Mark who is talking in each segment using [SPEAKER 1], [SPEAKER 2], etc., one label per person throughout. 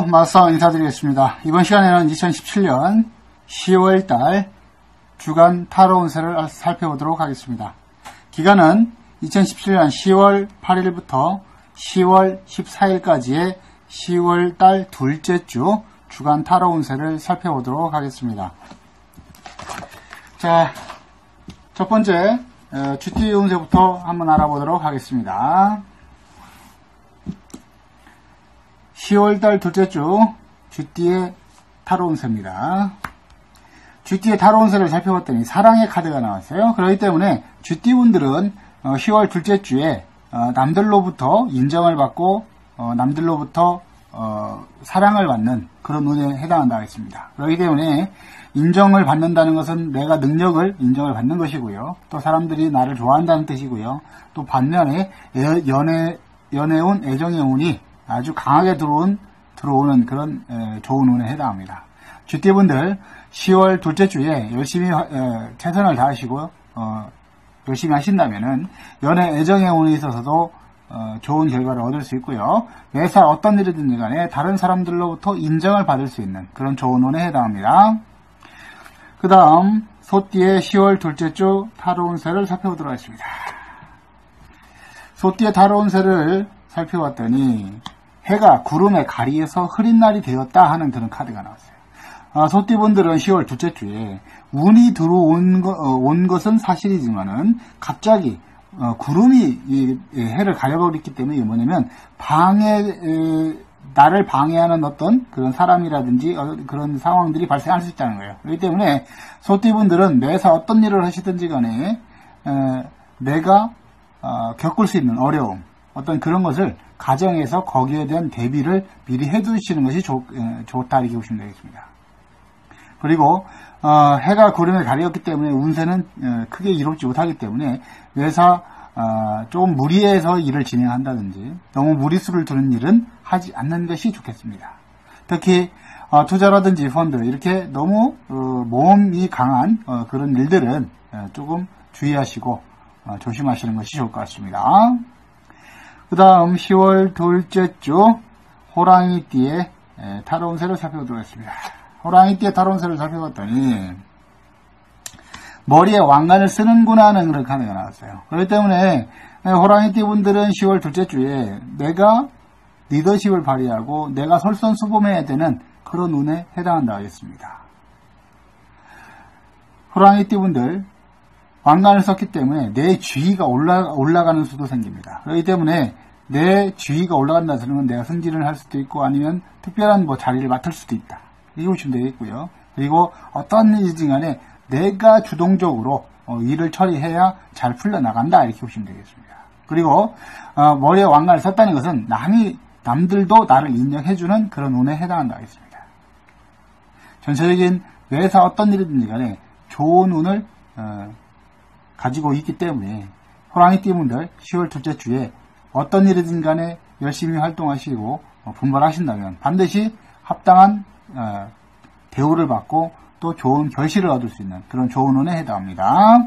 [SPEAKER 1] 마스터 인사드리겠습니다. 이번 시간에는 2017년 10월달 주간 타로 운세를 살펴보도록 하겠습니다. 기간은 2017년 10월 8일부터 10월 14일까지의 10월달 둘째 주 주간 타로 운세를 살펴보도록 하겠습니다. 자, 첫 번째 GT 운세부터 한번 알아보도록 하겠습니다. 10월달 둘째 주 GT의 타로 운세입니다. GT의 타로 운세를 살펴봤더니 사랑의 카드가 나왔어요. 그렇기 때문에 GT분들은 10월 둘째 주에 남들로부터 인정을 받고 남들로부터 사랑을 받는 그런 운에 해당한다 했습니다. 그렇기 때문에 인정을 받는다는 것은 내가 능력을 인정을 받는 것이고요. 또 사람들이 나를 좋아한다는 뜻이고요. 또 반면에 연애운, 애정의 운이 아주 강하게 들어오는 그런 좋은 운에 해당합니다. GT분들 10월 둘째 주에 열심히 최선을 다하시고 열심히 하신다면은 연애 애정의 운에 있어서도 좋은 결과를 얻을 수 있고요. 매사 어떤 일이든지 간에 다른 사람들로부터 인정을 받을 수 있는 그런 좋은 운에 해당합니다. 그 다음 소띠의 10월 둘째 주 타로 운세를 살펴보도록 하겠습니다. 소띠의 타로 운세를 살펴봤더니 해가 구름의 가리에서 흐린 날이 되었다 하는 그런 카드가 나왔어요. 소띠분들은 10월 둘째 주에 운이 들어온 것은 사실이지만은 갑자기 구름이 해를 가려버렸기 때문에 이게 뭐냐면 나를 방해하는 어떤 그런 사람이라든지 그런 상황들이 발생할 수 있다는 거예요. 그렇기 때문에 소띠분들은 매사 어떤 일을 하시든지 간에 내가 겪을 수 있는 어려움 어떤 그런 것을 가정에서 거기에 대한 대비를 미리 해두시는 것이 좋다 이렇게 보시면 되겠습니다. 그리고 해가 구름에 가렸기 때문에 운세는 크게 이롭지 못하기 때문에 매사 조금 무리해서 일을 진행한다든지 너무 무리수를 두는 일은 하지 않는 것이 좋겠습니다. 특히 투자라든지 펀드 이렇게 너무 모험이 강한 그런 일들은 조금 주의하시고 조심하시는 것이 좋을 것 같습니다. 그 다음 10월 둘째 주 호랑이띠의 타로 운세를 살펴보도록 하겠습니다. 호랑이띠의 타로 운세를 살펴봤더니 머리에 왕관을 쓰는구나 하는 그런 카드가 나왔어요. 그렇기 때문에 호랑이띠 분들은 10월 둘째 주에 내가 리더십을 발휘하고 내가 솔선수범해야 되는 그런 운에 해당한다 하겠습니다. 호랑이띠 분들 왕관을 썼기 때문에 내 지위가 올라가는 수도 생깁니다. 그렇기 때문에 내 지위가 올라간다는 것은 내가 승진을 할 수도 있고 아니면 특별한 자리를 맡을 수도 있다. 이렇게 보시면 되겠고요. 그리고 어떤 일이든 간에 내가 주동적으로 일을 처리해야 잘 풀려나간다. 이렇게 보시면 되겠습니다. 그리고 머리에 왕관을 썼다는 것은 남들도 나를 인정해주는 그런 운에 해당한다 하겠습니다. 전체적인 매사 어떤 일이든지 간에 좋은 운을 가지고 있기 때문에 호랑이띠 분들 10월 둘째 주에 어떤 일이든 간에 열심히 활동하시고 분발하신다면 반드시 합당한 대우를 받고 또 좋은 결실을 얻을 수 있는 그런 좋은 운에 해당합니다.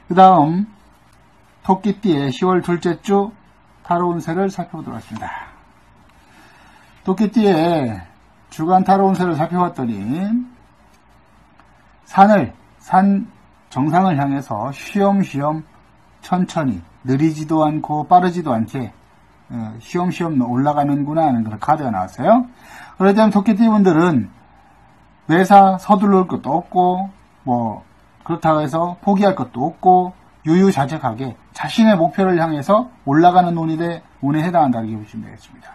[SPEAKER 1] 그 다음 토끼띠의 10월 둘째 주 타로 운세를 살펴보도록 하겠습니다. 토끼띠의 주간 타로 운세를 살펴봤더니 산 정상을 향해서 쉬엄쉬엄 천천히 느리지도 않고 빠르지도 않게 쉬엄쉬엄 올라가는구나 하는 그런 카드가 나왔어요. 그렇기 때문에 토끼띠 분들은 매사 서둘러올 것도 없고 그렇다고 해서 포기할 것도 없고 유유자적하게 자신의 목표를 향해서 올라가는 운에 해당한다 이렇게 보시면 되겠습니다.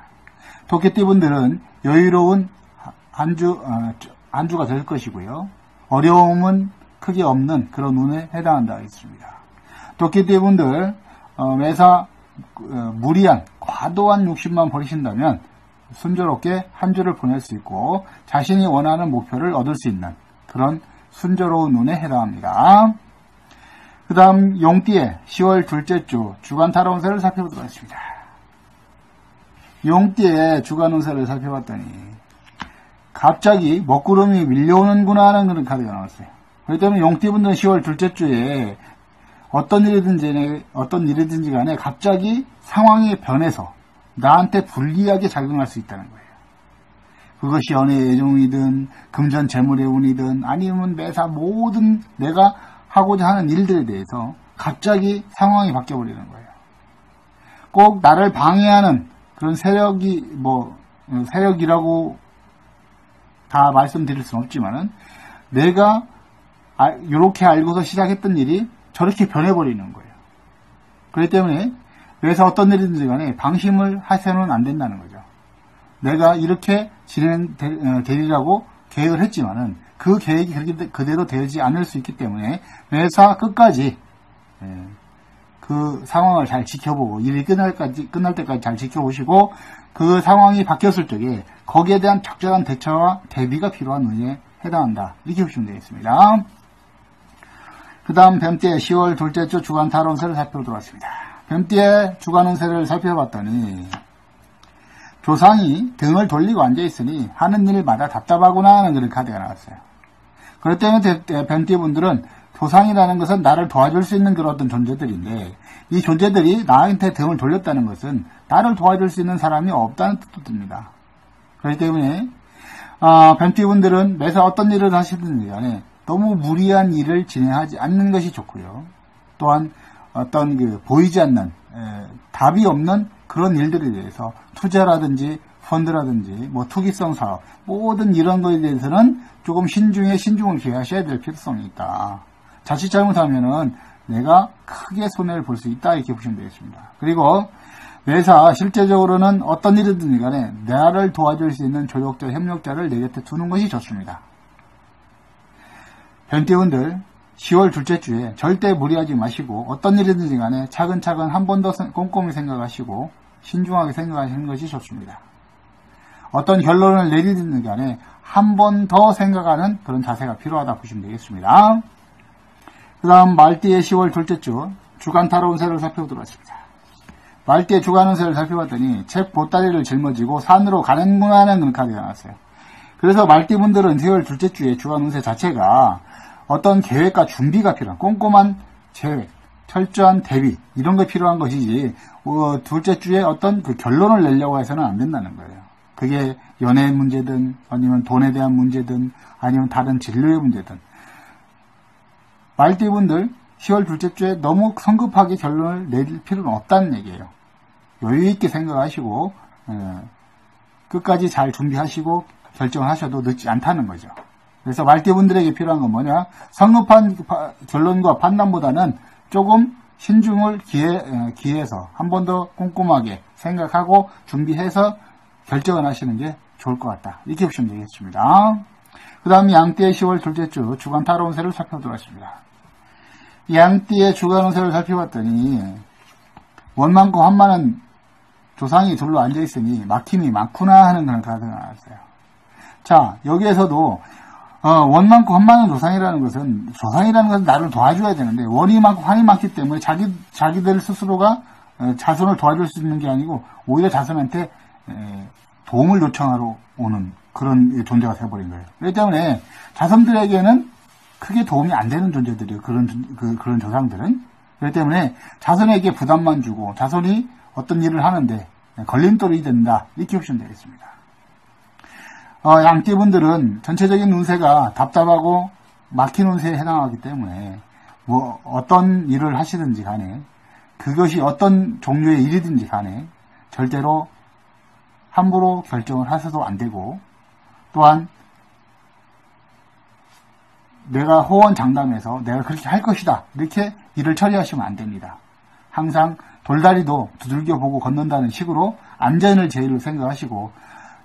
[SPEAKER 1] 토끼띠 분들은 여유로운 한 주가 될 것이고요. 어려움은 크게 없는 그런 운에 해당한다 하겠습니다. 토끼띠 분들 매사 무리한 과도한 욕심만 버리신다면 순조롭게 한 주를 보낼 수 있고 자신이 원하는 목표를 얻을 수 있는 그런 순조로운 운에 해당합니다. 그 다음 용띠의 10월 둘째 주 주간 타로 운세를 살펴보도록 하겠습니다. 용띠의 주간 운세를 살펴봤더니 갑자기 먹구름이 밀려오는구나 하는 그런 카드가 나왔어요. 그렇기 때문에 용띠분들은 10월 둘째 주에 어떤 일이든지 간에 갑자기 상황이 변해서 나한테 불리하게 작용할 수 있다는 거예요. 그것이 연애의 애정이든 금전 재물의 운이든 아니면 매사 모든 내가 하고자 하는 일들에 대해서 갑자기 상황이 바뀌어버리는 거예요. 꼭 나를 방해하는 그런 세력이라고 다 말씀드릴 수는 없지만은 내가 이렇게 알고서 시작했던 일이 저렇게 변해버리는 거예요. 그렇기 때문에 그래서 어떤 일이든지 간에 방심을 하셔는 안 된다는 거죠. 내가 이렇게 진행되리라고 계획을 했지만은 그 계획이 그렇게 그대로 되지 않을 수 있기 때문에 매사 끝까지 그 상황을 잘 지켜보고 일이 끝날 때까지 잘 지켜보시고 그 상황이 바뀌었을 적에 거기에 대한 적절한 대처와 대비가 필요한 운에 해당한다. 이렇게 보시면 되겠습니다. 그 다음 뱀띠의 10월 둘째 주 주간 타로 운세를 살펴보도록 하겠습니다. 뱀띠의 주간 운세를 살펴봤더니 조상이 등을 돌리고 앉아있으니 하는 일마다 답답하구나 하는 그런 카드가 나왔어요. 그렇기 때문에 뱀띠분들은 조상이라는 것은 나를 도와줄 수 있는 그런 어떤 존재들인데 이 존재들이 나한테 등을 돌렸다는 것은 나를 도와줄 수 있는 사람이 없다는 뜻도 듭니다. 그렇기 때문에 뱀띠분들은 매사 어떤 일을 하시든지 간에 너무 무리한 일을 진행하지 않는 것이 좋고요. 또한 어떤 보이지 않는 답이 없는 그런 일들에 대해서 투자라든지 펀드라든지 투기성 사업 모든 이런 것에 대해서는 조금 신중을 기하셔야 될 필요성이 있다. 자칫 잘못하면은 내가 크게 손해를 볼 수 있다 이렇게 보시면 되겠습니다. 그리고 매사 실제적으로는 어떤 일이든 간에 나를 도와줄 수 있는 조력자, 협력자를 내 곁에 두는 것이 좋습니다. 뱀띠분들 10월 둘째 주에 절대 무리하지 마시고 어떤 일이든지 간에 차근차근 한 번 더 꼼꼼히 생각하시고 신중하게 생각하시는 것이 좋습니다. 어떤 결론을 내리든 간에 한 번 더 생각하는 그런 자세가 필요하다 보시면 되겠습니다. 그 다음 말띠의 10월 둘째 주 주간 타로 운세를 살펴보도록 하겠습니다. 말띠의 주간 운세를 살펴봤더니 책 보따리를 짊어지고 산으로 가는구나 하는 그런 카드가 나왔어요. 그래서 말띠분들은 10월 둘째 주에 주간 운세 자체가 어떤 계획과 준비가 필요한 꼼꼼한 계획, 철저한 대비 이런 게 필요한 것이지 둘째 주에 어떤 그 결론을 내려고 해서는 안 된다는 거예요. 그게 연애 문제든 아니면 돈에 대한 문제든 아니면 다른 진로의 문제든 말띠분들 10월 둘째 주에 너무 성급하게 결론을 내릴 필요는 없다는 얘기예요. 여유있게 생각하시고 끝까지 잘 준비하시고 결정을 하셔도 늦지 않다는 거죠. 그래서 말띠분들에게 필요한 건 뭐냐? 성급한 결론과 판단보다는 조금 신중을 기해서 한 번 더 꼼꼼하게 생각하고 준비해서 결정을 하시는 게 좋을 것 같다. 이렇게 보시면 되겠습니다. 그 다음 양띠의 10월 둘째 주 주간 타로 운세를 살펴보도록 하겠습니다. 양띠의 주간 운세를 살펴봤더니 원만고 한만한 조상이 둘러 앉아있으니 막힘이 많구나 하는 그런 카드가 나왔어요. 자, 여기에서도 원 많고 환 많은 조상이라는 것은 나를 도와줘야 되는데 원이 많고 환이 많기 때문에 자기들 스스로가 자손을 도와줄 수 있는 게 아니고 오히려 자손한테 도움을 요청하러 오는 그런 존재가 되어버린 거예요. 그렇기 때문에 자손들에게는 크게 도움이 안 되는 존재들이에요. 그런 조상들은. 그렇기 때문에 자손에게 부담만 주고 자손이 어떤 일을 하는데 걸림돌이 된다. 이렇게 보시면 되겠습니다. 양띠분들은 전체적인 운세가 답답하고 막힌 운세에 해당하기 때문에 어떤 일을 하시든지 간에 그것이 어떤 종류의 일이든지 간에 절대로 함부로 결정을 하셔도 안 되고 또한 내가 호언장담해서 내가 그렇게 할 것이다 이렇게 일을 처리하시면 안 됩니다. 항상 돌다리도 두들겨 보고 걷는다는 식으로 안전을 제일로 생각하시고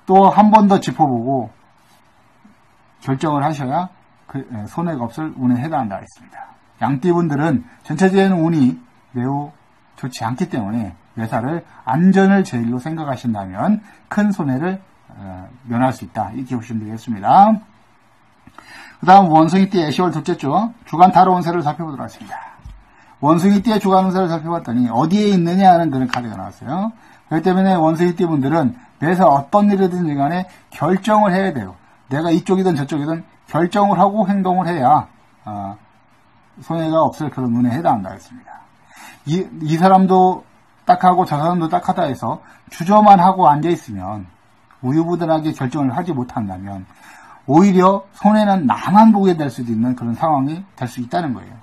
[SPEAKER 1] 또 한 번 더 짚어보고 결정을 하셔야 손해가 없을 운에 해당한다 했습니다. 양띠분들은 전체적인 운이 매우 좋지 않기 때문에 매사를 안전을 제일로 생각하신다면 큰 손해를 면할 수 있다. 이렇게 보시면 되겠습니다. 그 다음 원숭이띠의 10월 둘째 주 주간 타로 운세를 살펴보도록 하겠습니다. 원숭이띠의 주간 운세를 살펴봤더니 어디에 있느냐 하는 그런 카드가 나왔어요. 그렇기 때문에 원숭이띠 분들은 매사 어떤 일이든지 간에 결정을 해야 돼요. 내가 이쪽이든 저쪽이든 결정을 하고 행동을 해야 손해가 없을 그런 운에 해당한다 했습니다. 이 사람도 딱하고 저 사람도 딱하다 해서 주저만 하고 앉아있으면 우유부단하게 결정을 하지 못한다면 오히려 손해는 나만 보게 될 수도 있는 그런 상황이 될 수 있다는 거예요.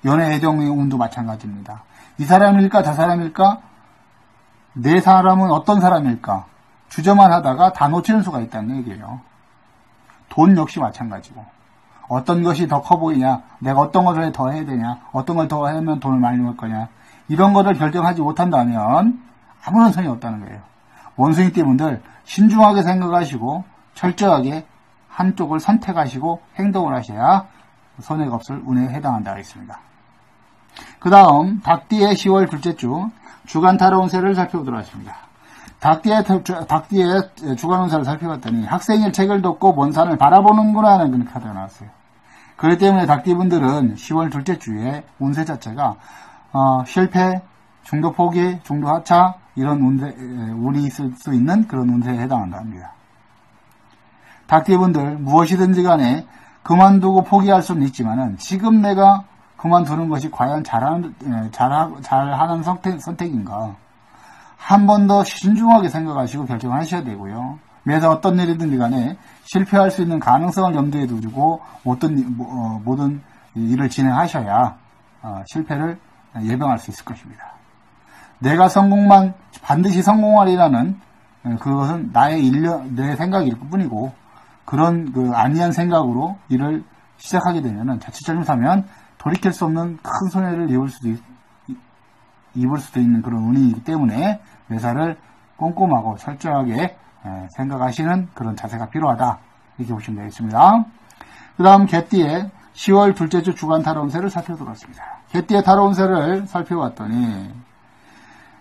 [SPEAKER 1] 연애 애정의 운도 마찬가지입니다. 이 사람일까 저 사람일까, 내 사람은 어떤 사람일까 주저만 하다가 다 놓치는 수가 있다는 얘기예요. 돈 역시 마찬가지고, 어떤 것이 더 커 보이냐, 내가 어떤 것을 더 해야 되냐, 어떤 걸 더 하면 돈을 많이 벌 거냐, 이런 것을 결정하지 못한다면 아무런 소용이 없다는 거예요. 원숭이띠 분들 신중하게 생각하시고 철저하게 한쪽을 선택하시고 행동을 하셔야 손해가 없을 운에 해당한다 하겠습니다. 그 다음 닭띠의 10월 둘째 주 주간 타로 운세를 살펴보도록 하겠습니다. 닭띠의 주간 운세를 살펴봤더니 학생일 책을 덮고 먼 산을 바라보는구나 하는 그런 카드가 나왔어요. 그렇기 때문에 닭띠 분들은 10월 둘째 주에 운세 자체가 실패, 중도 포기, 중도 하차 이런 운이 있을 수 있는 그런 운세에 해당한다 합니다. 닭띠분들 무엇이든지 간에 그만두고 포기할 수는 있지만은 지금 내가 그만두는 것이 과연 잘하는 선택인가 한 번 더 신중하게 생각하시고 결정하셔야 되고요. 매사 어떤 일이든지 간에 실패할 수 있는 가능성을 염두에 두고 모든 일을 진행하셔야 실패를 예방할 수 있을 것입니다. 내가 반드시 성공하리라는 그것은 내 생각일 뿐이고, 그런 안이한 생각으로 일을 시작하게 되면은 자칫 잘못하면 돌이킬 수 없는 큰 손해를 입을 수도 있는 그런 운이기 때문에 매사를 꼼꼼하고 철저하게 생각하시는 그런 자세가 필요하다, 이렇게 보시면 되겠습니다. 그 다음 개띠의 10월 둘째 주 주간 타로 운세를 살펴보도록 하겠습니다. 개띠의 타로 운세를 살펴봤더니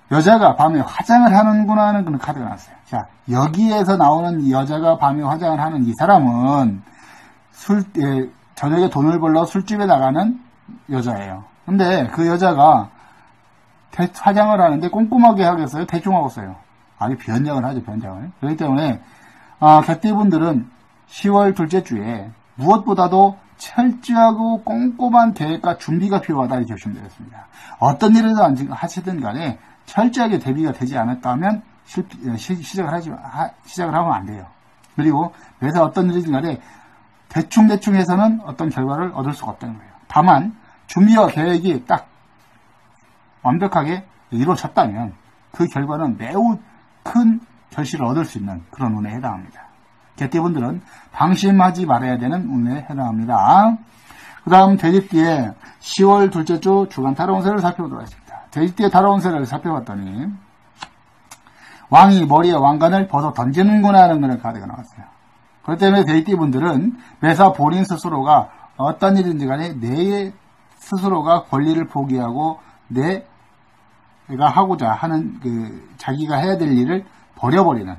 [SPEAKER 1] 여자가 밤에 화장을 하는구나 하는 그런 카드가 나왔어요. 자, 여기에서 나오는 여자가 밤에 화장을 하는 이 사람은 저녁에 돈을 벌러 술집에 나가는 여자예요. 근데 그 여자가 화장을 하는데 꼼꼼하게 하겠어요? 대충 하고 있어요? 아주 변장을 하죠, 변장을. 그렇기 때문에 개띠분들은 10월 둘째 주에 무엇보다도 철저하고 꼼꼼한 계획과 준비가 필요하다, 이렇게 보시면 되겠습니다. 어떤 일을 하시든 간에 철저하게 대비가 되지 않았다면 시작을 하면 안 돼요. 그리고 매사 어떤 일이든 간에 대충 해서는 어떤 결과를 얻을 수가 없다는 거예요. 다만 준비와 계획이 딱 완벽하게 이루어졌다면 그 결과는 매우 큰 결실을 얻을 수 있는 그런 운에 해당합니다. 개띠분들은 방심하지 말아야 되는 운에 해당합니다. 그 다음 돼지띠의 10월 둘째 주 주간 타로 운세를 살펴보도록 하겠습니다. 돼지띠의 타로 운세를 살펴봤더니 왕이 머리에 왕관을 벗어 던지는구나 하는 그런 카드가 나왔어요. 그렇기 때문에 돼지띠분들은 매사 본인 스스로가 어떤 일인지 간에 내 스스로가 권리를 포기하고 내가 하고자 하는 자기가 해야 될 일을 버려버리는,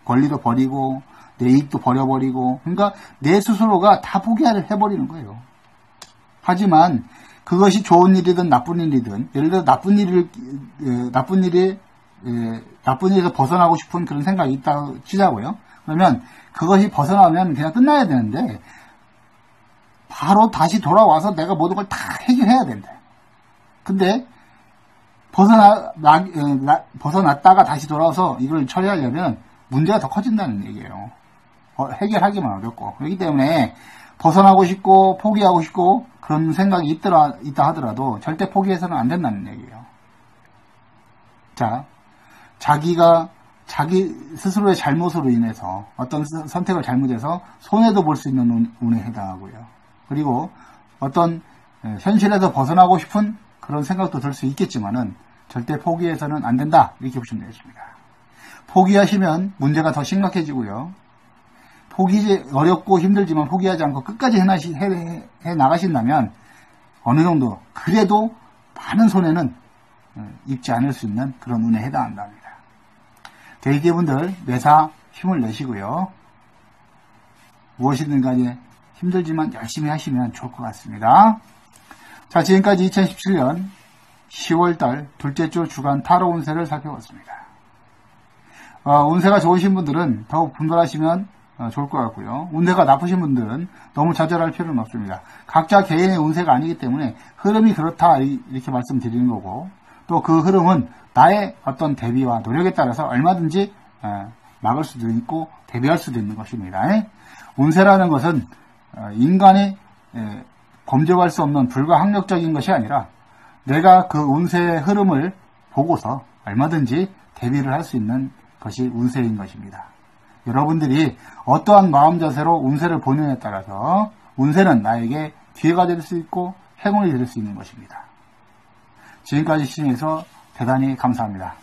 [SPEAKER 1] 권리도 버리고 내 이익도 버려버리고, 그러니까 내 스스로가 다 포기를 해버리는 거예요. 하지만 그것이 좋은 일이든 나쁜 일이든, 예를 들어 나쁜 일에서 벗어나고 싶은 그런 생각이 있다고 치자고요. 그러면 그것이 벗어나면 그냥 끝나야 되는데 바로 다시 돌아와서 내가 모든 걸 다 해결해야 된다. 근데 벗어났다가 다시 돌아와서 이걸 처리하려면 문제가 더 커진다는 얘기예요. 해결하기만 어렵고. 그렇기 때문에 벗어나고 싶고 포기하고 싶고 그런 생각이 있다 하더라도 절대 포기해서는 안 된다는 얘기예요. 자, 자기 스스로의 잘못으로 인해서 어떤 선택을 잘못해서 손해도 볼 수 있는 운에 해당하고요. 그리고 어떤 현실에서 벗어나고 싶은 그런 생각도 들 수 있겠지만은 절대 포기해서는 안 된다, 이렇게 보시면 되겠습니다. 포기하시면 문제가 더 심각해지고요. 어렵고 힘들지만 포기하지 않고 끝까지 해 나가신다면 어느 정도 그래도 많은 손해는 입지 않을 수 있는 그런 운에 해당한답니다. 돼지분들 매사 힘을 내시고요. 무엇이든 간에 힘들지만 열심히 하시면 좋을 것 같습니다. 자, 지금까지 2017년 10월달 둘째 주 주간 타로 운세를 살펴봤습니다. 운세가 좋으신 분들은 더욱 분발하시면 좋을 것 같고요. 운세가 나쁘신 분들은 너무 좌절할 필요는 없습니다. 각자 개인의 운세가 아니기 때문에 흐름이 그렇다, 이렇게 말씀드리는 거고, 또 그 흐름은 나의 어떤 대비와 노력에 따라서 얼마든지 막을 수도 있고 대비할 수도 있는 것입니다. 운세라는 것은 인간이 범접할 수 없는 불가항력적인 것이 아니라 내가 그 운세의 흐름을 보고서 얼마든지 대비를 할 수 있는 것이 운세인 것입니다. 여러분들이 어떠한 마음 자세로 운세를 보느냐에 따라서 운세는 나에게 기회가 될 수 있고 행운이 될 수 있는 것입니다. 지금까지 시청해주셔서 대단히 감사합니다.